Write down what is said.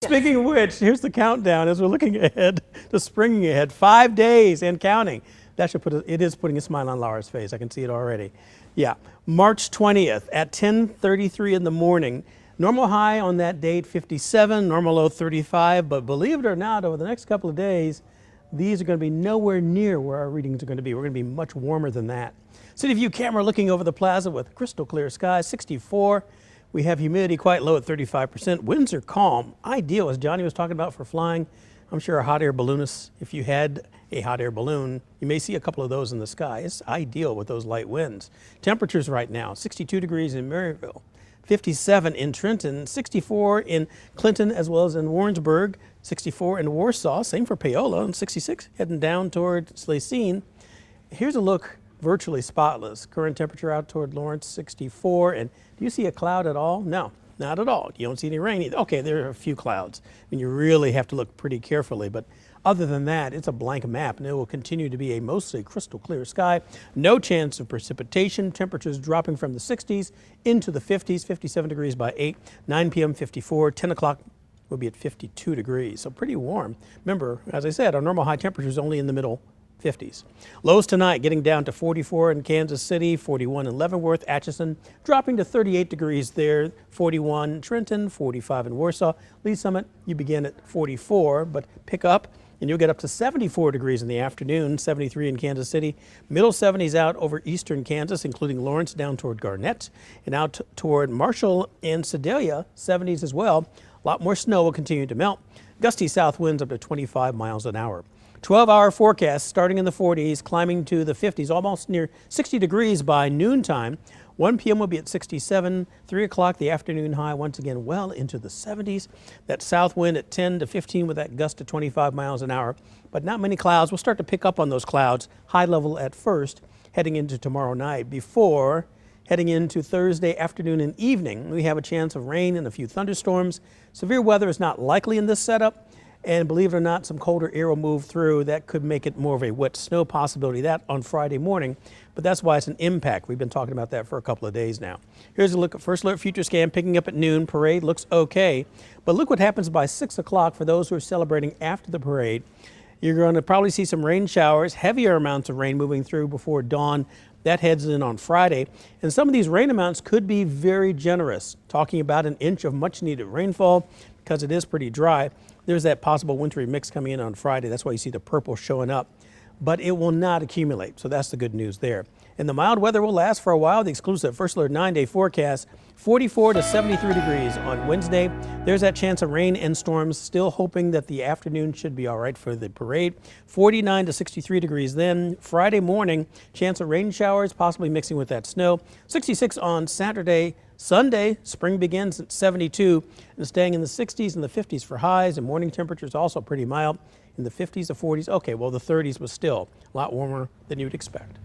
Speaking of which, here's the countdown as we're looking ahead to springing ahead. 5 days and counting. That should it is putting a smile on Laura's face. I can see it already. Yeah, March 20th at 10:33 in the morning. Normal high on that date 57, normal low 35. But believe it or not, over the next couple of days, these are going to be nowhere near where our readings are going to be. We're going to be much warmer than that. City View camera looking over the plaza with crystal clear skies, 64. We have humidity quite low at 35%. Winds are calm, ideal, as Johnny was talking about, for flying. I'm sure a hot air balloonist, if you had a hot air balloon, you may see a couple of those in the sky. It's ideal with those light winds. Temperatures right now, 62 degrees in Maryville, 57 in Trenton, 64 in Clinton as well as in Warrensburg, 64 in Warsaw, same for Paola, and 66 heading down toward Slacine. Here's a look virtually spotless. Current temperature out toward Lawrence, 64. And do you see a cloud at all? No, not at all. You don't see any rain either. Okay, there are a few clouds. I mean, you really have to look pretty carefully. But other than that, it's a blank map, and it will continue to be a mostly crystal clear sky. No chance of precipitation. Temperatures dropping from the 60s into the 50s, 57 degrees by 8, 9 p.m. 54, 10 o'clock will be at 52 degrees. So pretty warm. Remember, as I said, our normal high temperature is only in the middle 50s. Lows tonight getting down to 44 in Kansas City, 41 in Leavenworth, Atchison, dropping to 38 degrees there, 41 in Trenton, 45 in Warsaw. Lee Summit, you begin at 44, but pick up and you'll get up to 74 degrees in the afternoon, 73 in Kansas City. Middle 70s out over eastern Kansas, including Lawrence down toward Garnett, and out toward Marshall and Sedalia, 70s as well. A lot more snow will continue to melt. Gusty south winds up to 25 miles an hour. 12-hour forecast starting in the 40s, climbing to the 50s, almost near 60 degrees by noontime. 1 p.m. will be at 67, 3 o'clock the afternoon high, once again well into the 70s. That south wind at 10 to 15 with that gust to 25 miles an hour. But not many clouds. We'll start to pick up on those clouds, high level at first, heading into tomorrow night. Before heading into Thursday afternoon and evening, we have a chance of rain and a few thunderstorms. Severe weather is not likely in this setup. And believe it or not, some colder air will move through. That could make it more of a wet snow possibility, that on Friday morning. But that's why it's an impact. We've been talking about that for a couple of days now. Here's a look at First Alert Future Scan picking up at noon. Parade looks okay. But look what happens by 6 o'clock for those who are celebrating after the parade. You're going to probably see some rain showers, heavier amounts of rain moving through before dawn. That heads in on Friday. And some of these rain amounts could be very generous. Talking about an inch of much needed rainfall because it is pretty dry. There's that possible wintry mix coming in on Friday. That's why you see the purple showing up. But it will not accumulate, so that's the good news there. And the mild weather will last for a while. The exclusive First Alert 9-day forecast, 44 to 73 degrees on Wednesday. There's that chance of rain and storms, still hoping that the afternoon should be all right for the parade. 49 to 63 degrees then. Friday morning, chance of rain showers, possibly mixing with that snow. 66 on Saturday. Sunday, spring begins at 72 and staying in the 60s and the 50s for highs, and morning temperatures also pretty mild in the 50s to 40s. Okay, well, the 30s was still a lot warmer than you'd expect.